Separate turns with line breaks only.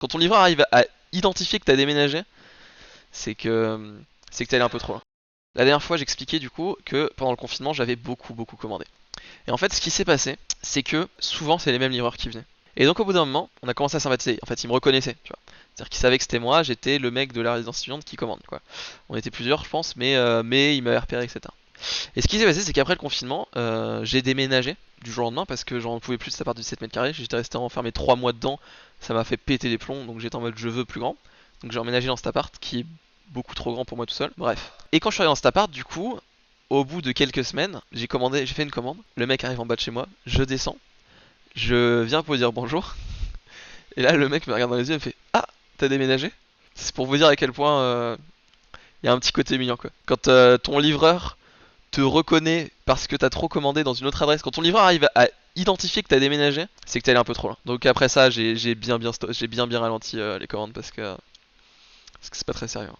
Quand ton livreur arrive à identifier que t'as déménagé, c'est que t'es allé un peu trop loin. La dernière fois, j'expliquais du coup que pendant le confinement, j'avais beaucoup commandé. Et en fait, ce qui s'est passé, c'est que souvent, c'est les mêmes livreurs qui venaient. Et donc, au bout d'un moment, on a commencé à sympathiser. En fait, ils me reconnaissaient, tu vois. C'est-à-dire qu'ils savaient que c'était moi, j'étais le mec de la résidence étudiante qui commande, quoi. On était plusieurs, je pense, mais ils m'avaient repéré, etc. Et ce qui s'est passé, c'est qu'après le confinement, j'ai déménagé du jour au lendemain parce que j'en pouvais plus de cet appart de 7 mètres carrés. J'étais resté enfermé 3 mois dedans, ça m'a fait péter les plombs, donc j'étais en mode je veux plus grand. Donc j'ai emménagé dans cet appart qui est beaucoup trop grand pour moi tout seul. Bref. Et quand je suis arrivé dans cet appart, du coup, au bout de quelques semaines, j'ai fait une commande. Le mec arrive en bas de chez moi, je descends, je viens pour lui dire bonjour. Et là, le mec me regarde dans les yeux et me fait ah, t'as déménagé? C'est pour vous dire à quel point il y a un petit côté mignon quoi. Quand ton livreur te reconnaît parce que t'as trop commandé dans une autre adresse, quand ton livreur arrive à identifier que t'as déménagé, c'est que t'es allé un peu trop loin. Donc après ça, j'ai bien ralenti les commandes parce que c'est pas très sérieux.